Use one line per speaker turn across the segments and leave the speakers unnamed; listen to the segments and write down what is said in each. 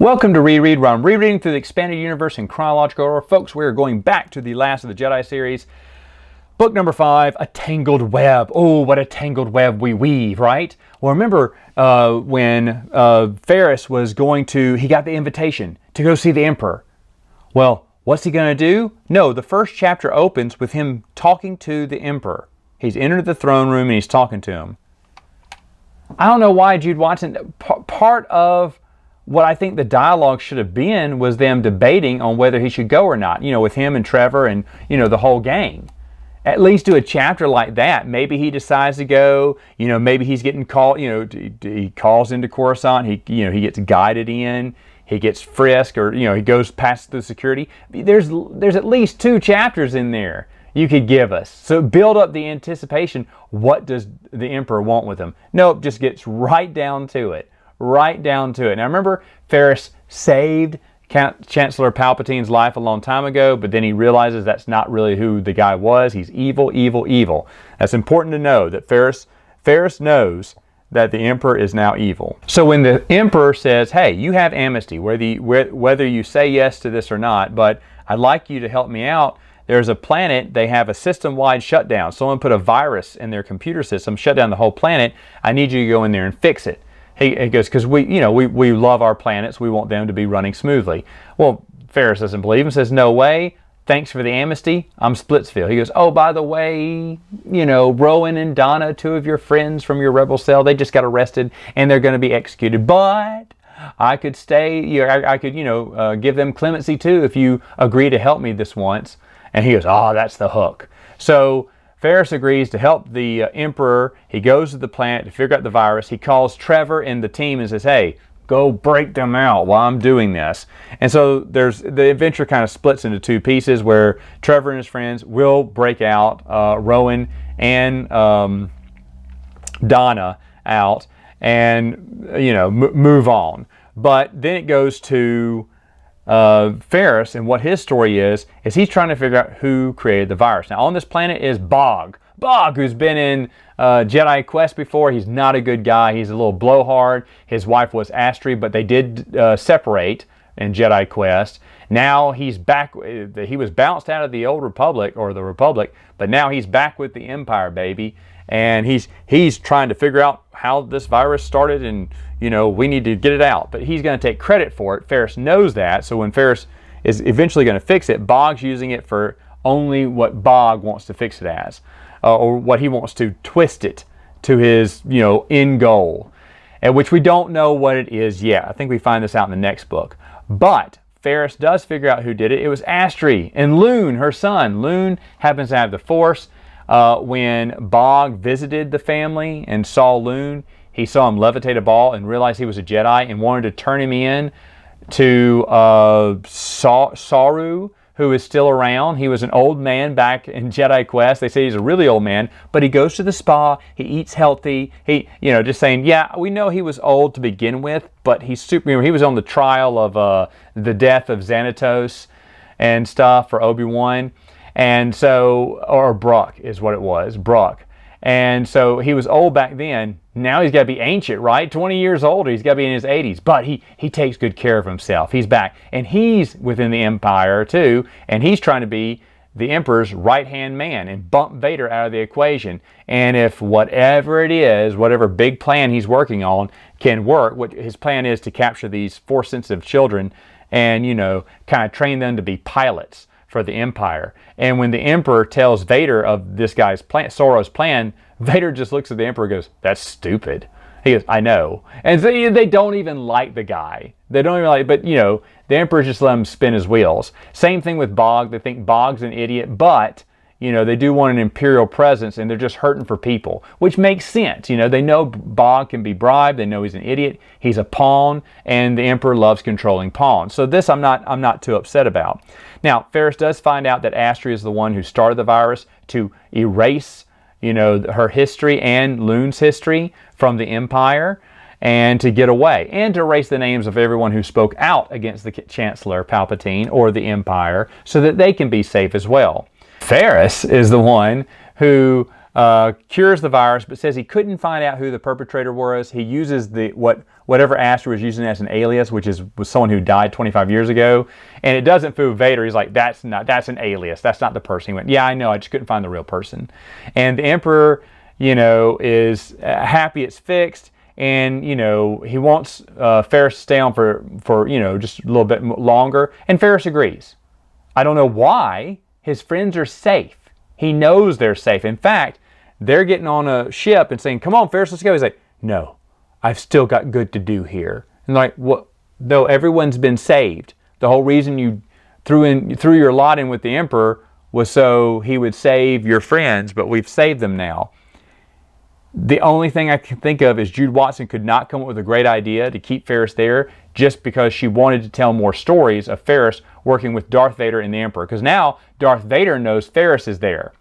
Welcome to Reread, where I'm rereading through the expanded universe in chronological order. Folks, we're going back to the last of the Jedi series. Book number 5, A Tangled Web. Oh, what a tangled web we weave, right? Well, remember when Ferris was he got the invitation to go see the Emperor. Well, what's he going to do? No, the first chapter opens with him talking to the Emperor. He's entered the throne room and he's talking to him. I don't know why Jude Watson, part of what I think the dialogue should have been was them debating on whether he should go or not, with him and Trevor and, the whole gang. At least do a chapter like that. Maybe he decides to go, maybe he's getting called, he calls into Coruscant, he gets guided in, he gets frisked, or, he goes past the security. There's at least 2 chapters in there you could give us. So build up the anticipation. What does the Emperor want with him? Nope, just gets right down to it. Right down to it. Now remember, Ferris saved Chancellor Palpatine's life a long time ago, but then he realizes that's not really who the guy was. He's evil, evil, evil. That's important to know, that Ferris knows that the Emperor is now evil. So when the Emperor says, hey, you have amnesty, whether you say yes to this or not, but I'd like you to help me out. There's a planet, they have a system-wide shutdown. Someone put a virus in their computer system, shut down the whole planet. I need you to go in there and fix it. He goes, because we love our planets. We want them to be running smoothly. Well, Ferris doesn't believe him, says, no way. Thanks for the amnesty. I'm Splitsville. He goes, oh, by the way, Rowan and Donna, 2 of your friends from your rebel cell, they just got arrested and they're going to be executed. But I could stay, I could, give them clemency too if you agree to help me this once. And he goes, oh, that's the hook. So Ferris agrees to help the Emperor. He goes to the planet to figure out the virus. He calls Trevor and the team and says, hey, go break them out while I'm doing this. And so the adventure kind of splits into 2 pieces where Trevor and his friends will break out, Rowan and Donna out, and move on. But then it goes to Ferris, and what his story is he's trying to figure out who created the virus. Now on this planet is Bog, who's been in Jedi Quest before. He's not a good guy. He's a little blowhard. His wife was Astri, but they did separate in Jedi Quest. Now he's back. He was bounced out of the old Republic, or the Republic, but now he's back with the Empire, baby. And he's trying to figure out how this virus started, and we need to get it out. But he's going to take credit for it. Ferris knows that. So when Ferris is eventually going to fix it, Bog's using it for only what Bog wants to fix it as, or what he wants to twist it to his end goal, and which we don't know what it is yet. I think we find this out in the next book. But Ferris does figure out who did it. It was Astri and Loon, her son. Loon happens to have the Force. When Bog visited the family and saw Loon, he saw him levitate a ball and realized he was a Jedi and wanted to turn him in to Saru, who is still around. He was an old man back in Jedi Quest. They say he's a really old man, but he goes to the spa, he eats healthy. He, just saying, yeah, we know he was old to begin with, but he's super, he was on the trial of the death of Xanatos and stuff for Obi-Wan. And so, or Brock is what it was, Brock. And so he was old back then. Now he's got to be ancient, right? 20 years older. He's got to be in his 80s. But he takes good care of himself. He's back. And he's within the Empire too. And he's trying to be the Emperor's right-hand man and bump Vader out of the equation. And if whatever it is, whatever big plan he's working on can work, what his plan is to capture these Force-sensitive children and, kind of train them to be pilots for the Empire. And when the Emperor tells Vader of this guy's plan, Soro's plan, Vader just looks at the Emperor and goes, that's stupid. He goes, I know. And so they don't even like the guy. They don't even like, but the Emperor just let him spin his wheels. Same thing with Bog. They think Bog's an idiot, but they do want an Imperial presence, and they're just hurting for people, which makes sense. They know Bog can be bribed. They know he's an idiot. He's a pawn, and the Emperor loves controlling pawns. So this I'm not too upset about. Now, Ferris does find out that Astri is the one who started the virus to erase, her history and Loon's history from the Empire, and to get away, and to erase the names of everyone who spoke out against the Chancellor Palpatine or the Empire, so that they can be safe as well. Ferris is the one who cures the virus, but says he couldn't find out who the perpetrator was. He uses whatever Aster was using as an alias, which was someone who died 25 years ago, and it doesn't fool Vader. He's like, that's an alias. That's not the person. He went, yeah, I know. I just couldn't find the real person. And the Emperor, is happy it's fixed, and he wants Ferris to stay on for just a little bit longer, and Ferris agrees. I don't know why. His friends are safe. He knows they're safe. In fact, they're getting on a ship and saying, come on, Ferris, let's go. He's like, no, I've still got good to do here. And like, what? No, everyone's been saved. The whole reason you threw your lot in with the Emperor was so he would save your friends, but we've saved them now. The only thing I can think of is Jude Watson could not come up with a great idea to keep Ferris there just because she wanted to tell more stories of Ferris working with Darth Vader and the Emperor. Because now Darth Vader knows Ferris is there.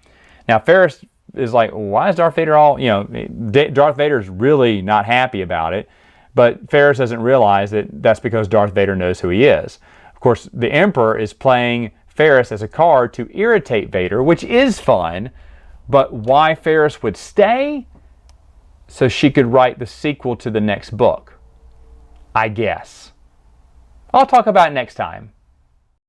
Now Ferris is like, why is Darth Vader Darth Vader's really not happy about it. But Ferris doesn't realize that that's because Darth Vader knows who he is. Of course, the Emperor is playing Ferris as a card to irritate Vader, which is fun. But why Ferris would stay? So she could write the sequel to the next book, I guess. I'll talk about it next time.